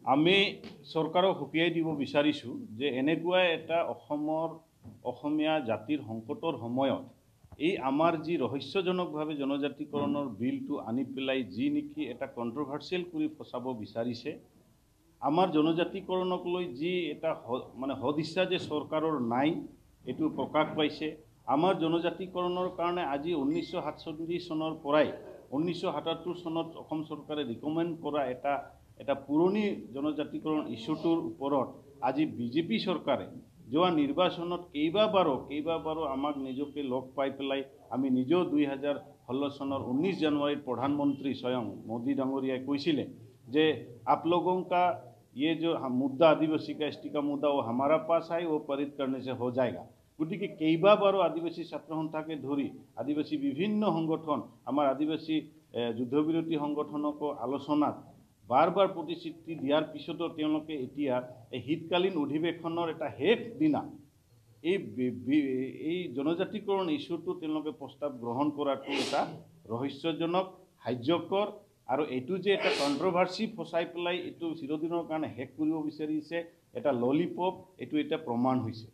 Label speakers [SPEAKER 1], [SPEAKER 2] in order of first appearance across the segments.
[SPEAKER 1] আমি চৰকাৰক সকীয়াই দিব বিচাৰিছোঁ যে এনেকুৱা এটা অসমীয়া জাতিৰ সংকটৰ সময়ত এই আমাৰ যি ৰহস্যজনকভাৱে জনজাতিকৰণৰ বিলটো আনি পেলাই যি নেকি এটা কণ্ট্ৰভাৰ্চিয়েল কৰি ফচাব বিচাৰিছে, আমাৰ জনজাতিকৰণক লৈ যি এটা মানে সদিচ্ছা যে চৰকাৰৰ নাই এইটো প্ৰকাশ পাইছে। আমাৰ জনজাতিকৰণৰ কাৰণে আজি 1947 চনৰ পৰাই 1977 চনত অসম চৰকাৰে ৰিকমেণ্ড কৰা এটা পুৰণি জনজাতিকৰণ ইস্যুটোৰ ওপৰত আজি বিজেপি চৰকাৰে যোৱা নিৰ্বাচনত কেইবাবাৰো আমাক নিজকে লগ পাই পেলাই আমি নিজেও 2016 চনৰ 19 জানুৱাৰীত প্ৰধানমন্ত্ৰী স্বয়ং মোদী ডাঙৰীয়াই কৈছিলে যে आप लोगों का ये जो मुद्दा आदिवासी का एसटी का मुद्दा वो हमारा पास है, वो पारित करने से हो जाएगा। গতিকে কেইবাবাৰো আদিবাসী ছাত্ৰ সন্থাকে ধৰি আদিবাসী বিভিন্ন সংগঠন আমাৰ আদিবাসী যুদ্ধবিৰতি সংগঠনকো আলোচনাত বাৰ প্ৰতিশ্ৰুতি দিয়াৰ পিছতো তেওঁলোকে এতিয়া এই শীতকালীন অধিৱেশনৰ এটা শেষ দিনা এই জনজাতিকৰণ ইস্যুটো তেওঁলোকে প্ৰস্তাৱ গ্ৰহণ কৰাটো এটা ৰহস্যজনক, হাস্যকৰ আৰু এইটো যে এটা কণ্ট্ৰভাৰ্চি ফচাই পেলাই এইটো চিৰদিনৰ কাৰণে শেষ কৰিব বিচাৰিছে, এটা ললিপপ, এইটো এটা প্ৰমাণ হৈছে।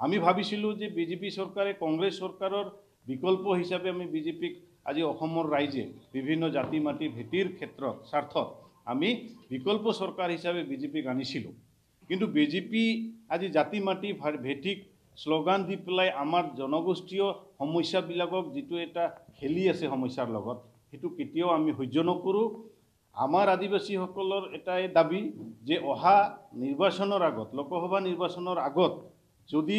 [SPEAKER 1] আমি ভাবিছিলোঁ যে বিজেপি চৰকাৰে কংগ্ৰেছ চৰকাৰৰ বিকল্প হিচাপে আমি বিজেপিক আজি অসমৰ ৰাইজে বিভিন্ন জাতি মাটি ভেটিৰ ক্ষেত্ৰত স্বাৰ্থত আমি বিকল্প চৰকাৰ হিচাপে বিজেপিক আনিছিলোঁ। কিন্তু বিজেপি আজি জাতি মাটি ভেটিক শ্লোগান দি পেলাই আমাৰ জনগোষ্ঠীয় সমস্যাবিলাকক যিটো এটা খেলি আছে সমস্যাৰ লগত, সেইটো কেতিয়াও আমি সহ্য নকৰোঁ। আমাৰ আদিবাসীসকলৰ এটাই দাবী যে অহা নিৰ্বাচনৰ আগত, লোকসভা নিৰ্বাচনৰ আগত যদি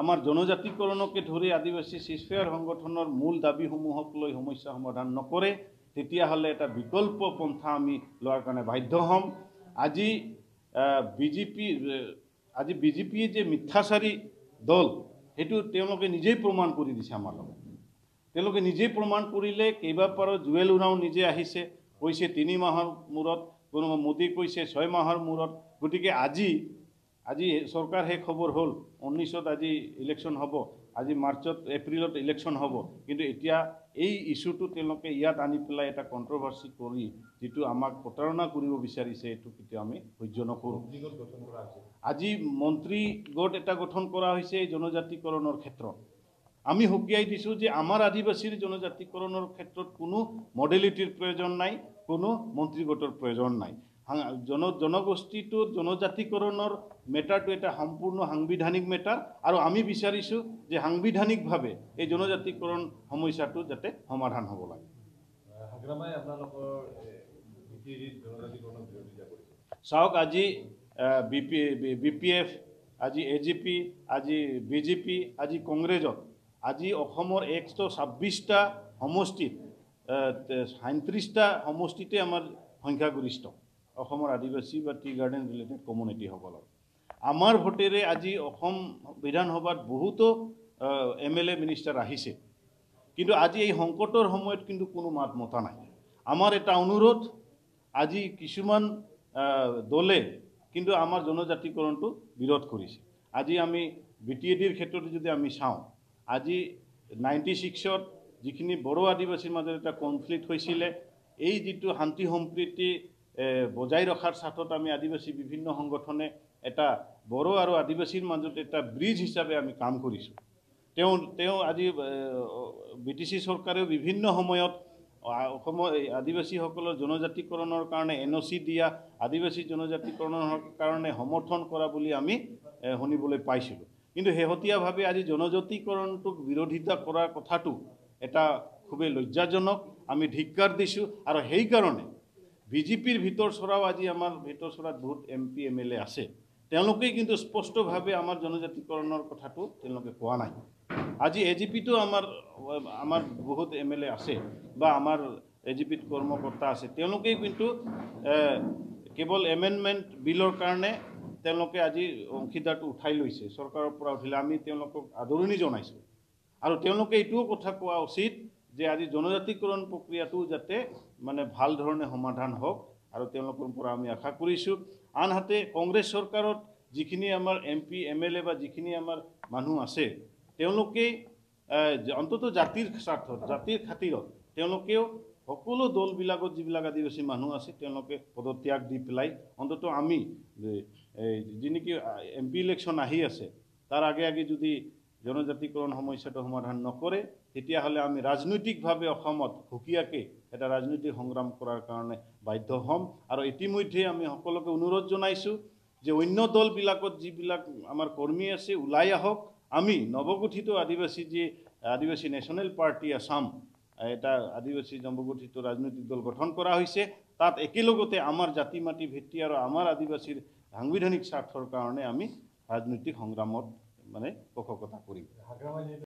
[SPEAKER 1] আমাৰ জনজাতিকৰণকে ধৰি আদিবাসী স্বেচ্ছাসেৱী সংগঠনৰ মূল দাবীসমূহক লৈ সমস্যা সমাধান নকৰে, তেতিয়াহ'লে এটা বিকল্প পন্থা আমি লোৱাৰ কাৰণে বাধ্য হ'ম। আজি বিজেপিয়ে যে মিথ্যাচাৰী দল, সেইটো তেওঁলোকে নিজেই প্ৰমাণ কৰি দিছে আমাৰ লগত। তেওঁলোকে নিজেই প্ৰমাণ কৰিলে, কেইবাবাৰো জুৱেল ওৰাও নিজে আহিছে, কৈছে 3 মাহৰ মূৰত, কোনোবা মোদী কৈছে 6 মাহৰ মূৰত। গতিকে আজি চৰকাৰ শেষ খবৰ হ'ল, 19ত আজি ইলেকশ্যন হ'ব, আজি এপ্ৰিলত ইলেকশ্যন হ'ব। কিন্তু এতিয়া এই ইস্যুটো তেওঁলোকে ইয়াত আনি পেলাই এটা কণ্ট্ৰভাৰ্চি কৰি যিটো আমাক প্ৰতাৰণা কৰিব বিচাৰিছে, এইটো কেতিয়াও আমি সহ্য নকৰোঁ। আজি মন্ত্ৰী গোট এটা গঠন কৰা হৈছে এই জনজাতিকৰণৰ ক্ষেত্ৰত। আমি সকীয়াই দিছোঁ যে আমাৰ আদিবাসীৰ জনজাতিকৰণৰ ক্ষেত্ৰত কোনো মডেলিটিৰ প্ৰয়োজন নাই, কোনো মন্ত্ৰী গোটৰ প্ৰয়োজন নাই। জনগোষ্ঠীটোৰ জনজাতিকৰণৰ মেটাৰটো এটা সম্পূৰ্ণ সাংবিধানিক মেটাৰ, আৰু আমি বিচাৰিছোঁ যে সাংবিধানিকভাৱে এই জনজাতিকৰণ সমস্যাটো যাতে সমাধান হ'ব লাগে। চাওক, আজি BPF, আজি AGP, আজি BJP, আজি কংগ্ৰেছত, আজি অসমৰ 126টা সমষ্টিত 37টা সমষ্টিতে আমাৰ সংখ্যাগৰিষ্ঠ অসমৰ আদিবাসী বা টি গাৰ্ডেন ৰিলেটেড কমিউনিটিসকলৰ। আমাৰ ভোটেৰে আজি অসম বিধানসভাত বহুতো MLA মিনিষ্টাৰ আহিছে, কিন্তু আজি এই সংকটৰ সময়ত কিন্তু কোনো মাত মতা নাই। আমাৰ এটা অনুৰোধ, আজি কিছুমান দলে কিন্তু আমাৰ জনজাতিকৰণটো বিৰোধ কৰিছে। আজি আমি BTADৰ ক্ষেত্ৰত যদি আমি চাওঁ, আজি 96ত যিখিনি বড়ো আদিবাসীৰ মাজত এটা কনফ্লিক্ট হৈছিলে, এই যিটো শান্তি সম্প্ৰীতি বজাই ৰখাৰ স্বাৰ্থত আমি আদিবাসী বিভিন্ন সংগঠনে এটা বড়ো আৰু আদিবাসীৰ মাজত এটা ব্ৰিজ হিচাপে আমি কাম কৰিছোঁ। তেওঁ আজি BTC চৰকাৰেও বিভিন্ন সময়ত অসমৰ আদিবাসীসকলৰ জনজাতিকৰণৰ কাৰণে NOC দিয়া, আদিবাসী জনজাতিকৰণৰ কাৰণে সমৰ্থন কৰা বুলি আমি শুনিবলৈ পাইছিলোঁ। কিন্তু শেহতীয়াভাৱে আজি জনজাতিকৰণটোক বিৰোধিতা কৰাৰ কথাটো এটা খুবেই লজ্জাজনক, আমি ধিক্কাৰ দিছোঁ। আৰু সেইকাৰণে বিজেপিৰ ভিতৰচৰাও আজি আমাৰ ভিতৰচৰাত বহুত MP MLA আছে, তেওঁলোকেই কিন্তু স্পষ্টভাৱে আমাৰ জনজাতিকৰণৰ কথাটো তেওঁলোকে কোৱা নাই। আজি AGPতো আমাৰ বহুত MLA আছে বা আমাৰ AGPত কৰ্মকৰ্তা আছে, তেওঁলোকেই কিন্তু কেৱল এমেণ্ডমেণ্ট বিলৰ কাৰণে তেওঁলোকে আজি অংশীদাৰটো উঠাই লৈছে, চৰকাৰৰ পৰা উঠিলে। আমি তেওঁলোকক আদৰণি জনাইছোঁ, আৰু তেওঁলোকে এইটোও কথা কোৱা উচিত যে আজি জনজাতিকৰণ প্ৰক্ৰিয়াটো যাতে মানে ভাল ধৰণে সমাধান হওক, আৰু তেওঁলোকৰ পৰা আমি আশা কৰিছোঁ। আনহাতে কংগ্ৰেছ চৰকাৰত যিখিনি আমাৰ MP MLA বা যিখিনি আমাৰ মানুহ আছে, তেওঁলোকেই অন্ততঃ জাতিৰ স্বাৰ্থত, জাতিৰ খাতিৰত তেওঁলোকেও সকলো দলবিলাকত যিবিলাক আদিবাসী মানুহ আছে তেওঁলোকে পদত্যাগ দি পেলাই অন্তত আমি যি নেকি MP ইলেকশ্যন আহি আছে তাৰ আগে আগে যদি জনজাতিকৰণ সমস্যাটো সমাধান নকৰে তেতিয়াহ'লে আমি ৰাজনৈতিকভাৱে অসমত সুকীয়াকৈ এটা ৰাজনৈতিক সংগ্ৰাম কৰাৰ কাৰণে বাধ্য হ'ম আৰু ইতিমধ্যে আমি সকলোকে অনুৰোধ জনাইছোঁ যে অন্য দলবিলাকত যিবিলাক আমাৰ কৰ্মী আছে ওলাই আহক আমি নৱগঠিত আদিবাসী নেশ্যনেল পাৰ্টি আসাম এটা আদিবাসী নৱগঠিত ৰাজনৈতিক দল গঠন কৰা হৈছে তাত একেলগতে আমাৰ জাতি মাটি ভিত্তি আৰু আমাৰ আদিবাসীৰ সাংবিধানিক স্বাৰ্থৰ কাৰণে আমি ৰাজনৈতিক সংগ্ৰামত মানে পোষকতা কৰিম